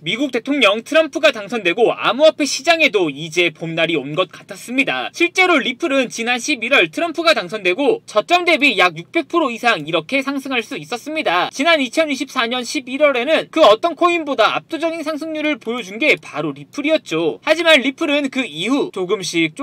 미국 대통령 트럼프가 당선되고 암호화폐 시장에도 이제 봄날이 온 것 같았습니다. 실제로 리플은 지난 11월 트럼프가 당선되고 저점 대비 약 600% 이상 이렇게 상승할 수 있었습니다. 지난 2024년 11월에는 그 어떤 코인보다 압도적인 상승률을 보여준 게 바로 리플이었죠. 하지만 리플은 그 이후 조금씩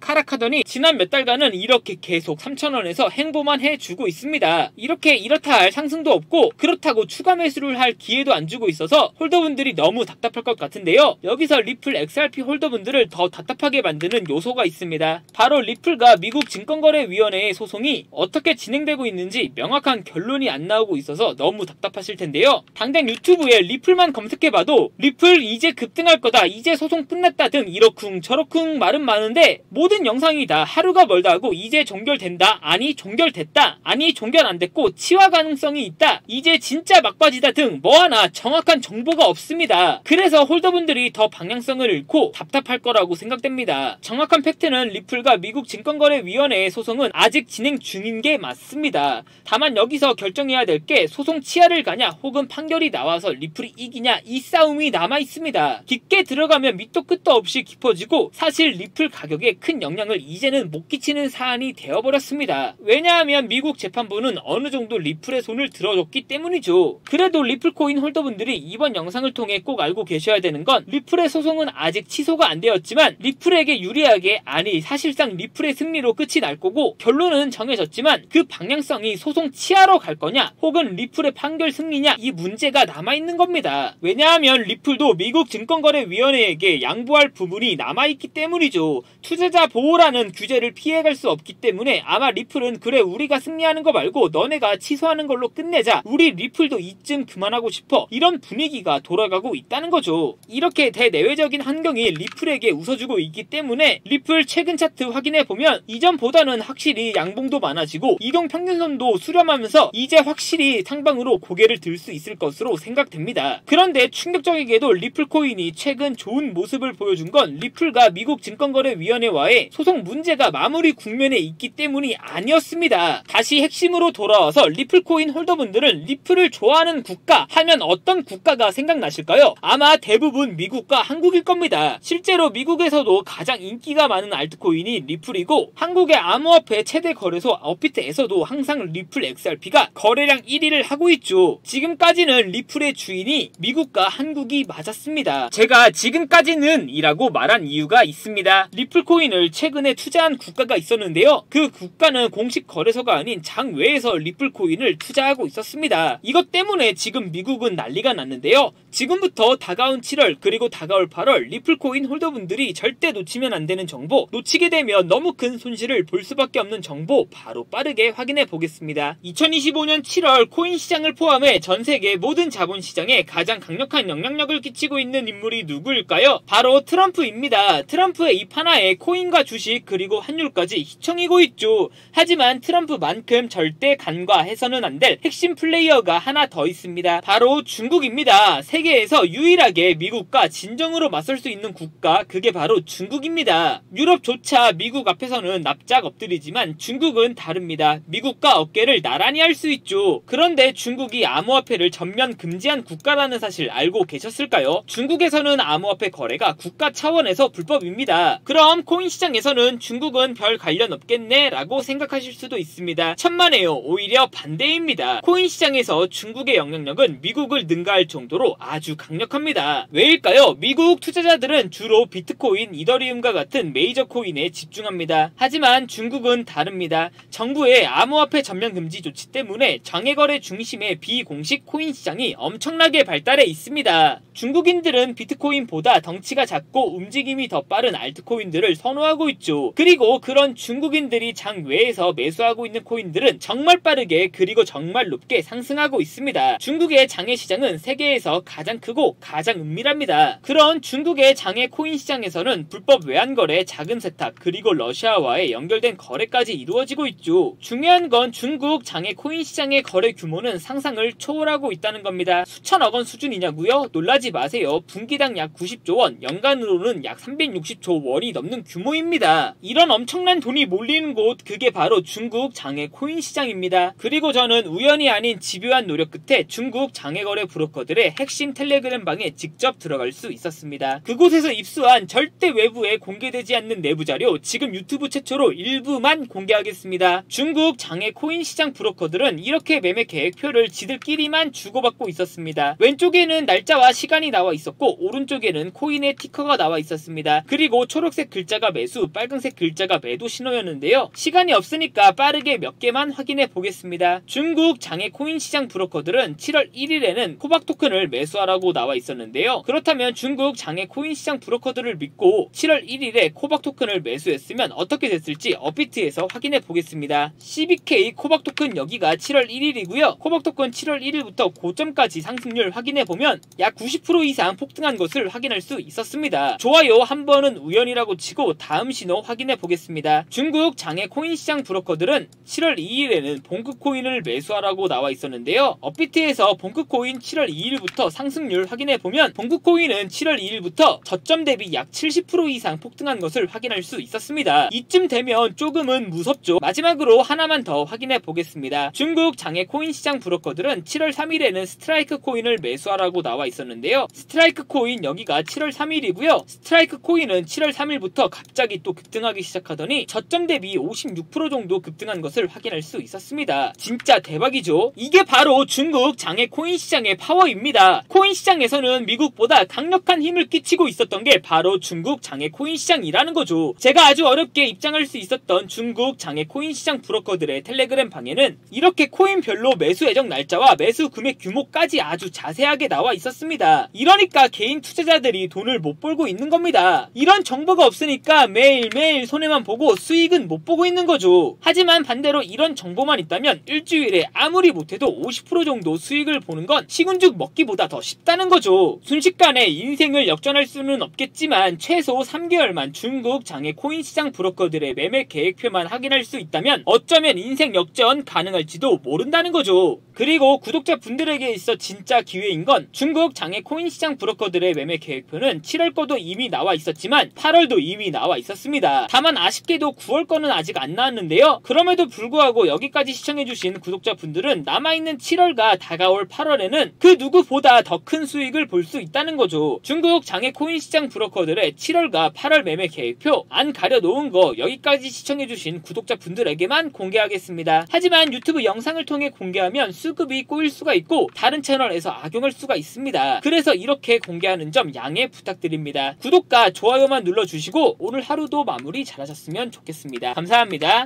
하락하더니 지난 몇 달간은 이렇게 계속 3,000원에서 행보만 해주고 있습니다. 이렇게 이렇다 할 상승도 없고 그렇다고 추가 매수를 할 기회도 안 주고 있어서 홀더분들이 너무 답답할 것 같은데요. 여기서 리플 XRP 홀더분들을 더 답답하게 만드는 요소가 있습니다. 바로 리플과 미국 증권거래위원회의 소송이 어떻게 진행되고 있는지 명확한 결론이 안 나오고 있어서 너무 답답하실 텐데요. 당장 유튜브에 리플만 검색해봐도 리플 이제 급등할 거다, 이제 소송 끝났다 등 이러쿵 저러쿵 말은 많은데 모든 영상이 다 하루가 멀다 하고 이제 종결된다, 아니 종결됐다, 아니 종결 안 됐고 치화 가능성이 있다, 이제 진짜 막바지다 등 뭐 하나 정확한 정보가 없습니다. 그래서 홀더분들이 더 방향성을 잃고 답답할 거라고 생각됩니다. 정확한 팩트는 리플과 미국 증권거래위원회의 소송은 아직 진행 중인 게 맞습니다. 다만 여기서 결정해야 될 게 소송 치하를 가냐 혹은 판결이 나와서 리플이 이기냐 이 싸움이 남아있습니다. 깊게 들어가면 밑도 끝도 없이 깊어지고 사실 리플 가격에 큰 영향을 이제는 못 끼치는 사안이 되어버렸습니다. 왜냐하면 미국 재판부는 어느 정도 리플의 손을 들어줬기 때문이죠. 그래도 리플 코인 홀더분들이 이번 영상을 통해 꼭 알고 계셔야 되는 건 리플의 소송은 아직 취소가 안 되었지만 리플에게 유리하게, 아니 사실상 리플의 승리로 끝이 날 거고 결론은 정해졌지만 그 방향성이 소송 치하로 갈 거냐 혹은 리플의 판결 승리냐 이 문제가 남아있는 겁니다. 왜냐하면 리플도 미국 증권거래위원회에게 양보할 부분이 남아있기 때문이죠. 투자자 보호라는 규제를 피해갈 수 없기 때문에 아마 리플은 그래 우리가 승리하는 거 말고 너네가 취소하는 걸로 끝내자, 우리 리플도 이쯤 그만하고 싶어, 이런 분위기가 돌아가고 있다는 거죠. 이렇게 대내외적인 환경이 리플에게 웃어주고 있기 때문에 리플 최근 차트 확인해보면 이전보다는 확실히 양봉도 많아지고 이동평균선도 수렴하면서 이제 확실히 상방으로 고개를 들 수 있을 것으로 생각됩니다. 그런데 충격적이게도 리플 코인이 최근 좋은 모습을 보여준 건 리플과 미국 증권거래위원회와의 소송 문제가 마무리 국면에 있기 때문이 아니었습니다. 다시 핵심으로 돌아와서 리플 코인 홀더분들은 리플을 좋아하는 국가 하면 어떤 국가가 생각나실까요? 아마 대부분 미국과 한국일 겁니다. 실제로 미국에서도 가장 인기가 많은 알트코인이 리플이고 한국의 암호화폐 최대 거래소 업비트에서도 항상 리플 XRP가 거래량 1위를 하고 있죠. 지금까지는 리플의 주인이 미국과 한국이 맞았습니다. 제가 지금까지는 이라고 말한 이유가 있습니다. 리플 코인을 최근에 투자한 국가가 있었는데요. 그 국가는 공식 거래소가 아닌 장외에서 리플 코인을 투자하고 있었습니다. 이것 때문에 지금 미국은 난리가 났는데요. 지금부터 다가온 7월 그리고 다가올 8월 리플 코인 홀더분들이 절대 놓치면 안 되는 정보, 놓치게 되면 너무 큰 손실을 볼 수밖에 없는 정보 바로 빠르게 확인해 보겠습니다. 2025년 7월 코인 시장을 포함해 전 세계 모든 자본시장에 가장 강력한 영향력을 끼치고 있는 인물이 누구일까요? 바로 트럼프입니다. 트럼프의 입 하나에 코인과 주식 그리고 환율까지 휘청이고 있죠. 하지만 트럼프만큼 절대 간과해서는 안 될 핵심 플레이어가 하나 더 있습니다. 바로 중국입니다. 세계에서 유일하게 미국과 진정으로 맞설 수 있는 국가, 그게 바로 중국입니다. 유럽조차 미국 앞에서는 납작 엎드리지만 중국은 다릅니다. 미국과 어깨를 나란히 할 수 있죠. 그런데 중국이 암호화폐를 전면 금지한 국가라는 사실 알고 계셨을까요? 중국에서는 암호화폐 거래가 국가 차원에서 불법입니다. 그럼 코인 시장에서는 중국은 별 관련 없겠네 라고 생각하실 수도 있습니다. 천만에요. 오히려 반대입니다. 코인 시장에서 중국의 영향력은 미국을 능가할 정도로 아주 강력합니다. 왜일까요? 미국 투자자들은 주로 비트코인, 이더리움과 같은 메이저 코인에 집중합니다. 하지만 중국은 다릅니다. 정부의 암호화폐 전면 금지 조치 때문에 장외거래 중심의 비공식 코인 시장이 엄청나게 발달해 있습니다. 중국인들은 비트코인보다 덩치가 작고 움직임이 더 빠른 알트코인들을 선호하고 있죠. 그리고 그런 중국인들이 장외에서 매수하고 있는 코인들은 정말 빠르게 그리고 정말 높게 상승하고 있습니다. 중국의 장외 시장은 세계에서 가장 크고 가장 은밀합니다. 그런 중국의 장외 코인 시장에서는 불법 외환거래, 자금 세탁, 그리고 러시아와의 연결된 거래까지 이루어지고 있죠. 중요한 건 중국 장외 코인 시장의 거래 규모는 상상을 초월하고 있다는 겁니다. 수천억 원 수준이냐고요? 놀라지 마세요. 분기당 약 90조 원, 연간으로는 약 360조 원이 넘는 규모입니다. 이런 엄청난 돈이 몰리는 곳, 그게 바로 중국 장외 코인 시장입니다. 그리고 저는 우연이 아닌 집요한 노력 끝에 중국 장외거래 브로커들의 핵심 텔레그램 텔레그램 방에 직접 들어갈 수 있었습니다. 그곳에서 입수한 절대 외부에 공개되지 않는 내부 자료, 지금 유튜브 최초로 일부만 공개하겠습니다. 중국 장외 코인 시장 브로커들은 이렇게 매매 계획표를 지들끼리만 주고받고 있었습니다. 왼쪽에는 날짜와 시간이 나와 있었고 오른쪽에는 코인의 티커가 나와 있었습니다. 그리고 초록색 글자가 매수, 빨간색 글자가 매도 신호였는데요. 시간이 없으니까 빠르게 몇 개만 확인해 보겠습니다. 중국 장외 코인 시장 브로커들은 7월 1일에는 코박 토큰을 매수하라고 나와 있었는데요. 그렇다면 중국 장외 코인 시장 브로커들을 믿고 7월 1일에 코박 토큰을 매수했으면 어떻게 됐을지 업비트에서 확인해 보겠습니다. CBK 코박 토큰 여기가 7월 1일이고요. 코박 토큰 7월 1일부터 고점까지 상승률 확인해 보면 약 90% 이상 폭등한 것을 확인할 수 있었습니다. 좋아요 한 번은 우연이라고 치고 다음 신호 확인해 보겠습니다. 중국 장외 코인 시장 브로커들은 7월 2일에는 봉크 코인을 매수하라고 나와 있었는데요. 업비트에서 봉크 코인 7월 2일부터 상승률 확인해 보면 봉크 코인은 7월 2일부터 저점 대비 약 70% 이상 폭등한 것을 확인할 수 있었습니다. 이쯤 되면 조금은 무섭죠. 마지막으로 하나만 더 확인해 보겠습니다. 중국 장외 코인 시장 브로커들은 7월 3일에는 스트라이크 코인을 매수하라고 나와 있었는데요. 스트라이크 코인 여기가 7월 3일이고요. 스트라이크 코인은 7월 3일부터 갑자기 또 급등하기 시작하더니 저점 대비 56% 정도 급등한 것을 확인할 수 있었습니다. 진짜 대박이죠. 이게 바로 중국 장외 코인 시장의 파워입니다. 코인 시장에서는 미국보다 강력한 힘을 끼치고 있었던 게 바로 중국 장외 코인 시장이라는 거죠. 제가 아주 어렵게 입장할 수 있었던 중국 장외 코인 시장 브로커들의 텔레그램 방에는 이렇게 코인별로 매수 예정 날짜와 매수 금액 규모까지 아주 자세하게 나와 있었습니다. 이러니까 개인 투자자들이 돈을 못 벌고 있는 겁니다. 이런 정보가 없으니까 매일매일 손해만 보고 수익은 못 보고 있는 거죠. 하지만 반대로 이런 정보만 있다면 일주일에 아무리 못해도 50% 정도 수익을 보는 건 시군죽 먹기보다 더 쉽다는 거죠. 순식간에 인생을 역전할 수는 없겠지만 최소 3개월만 중국 장외 코인 시장 브로커들의 매매 계획표만 확인할 수 있다면 어쩌면 인생 역전 가능할지도 모른다는 거죠. 그리고 구독자분들에게 있어 진짜 기회인 건 중국 장외 코인 시장 브로커들의 매매 계획표는 7월 거도 이미 나와 있었지만 8월도 이미 나와 있었습니다. 다만 아쉽게도 9월 거는 아직 안 나왔는데요. 그럼에도 불구하고 여기까지 시청해주신 구독자분들은 남아있는 7월과 다가올 8월에는 그 누구보다 더 큰 수익을 볼 수 있다는 거죠. 중국 장외 코인 시장 브로커들의 7월과 8월 매매 계획표 안 가려놓은 거 여기까지 시청해주신 구독자분들에게만 공개하겠습니다. 하지만 유튜브 영상을 통해 공개하면 수급이 꼬일 수가 있고 다른 채널에서 악용할 수가 있습니다. 그래서 이렇게 공개하는 점 양해 부탁드립니다. 구독과 좋아요만 눌러주시고 오늘 하루도 마무리 잘하셨으면 좋겠습니다. 감사합니다.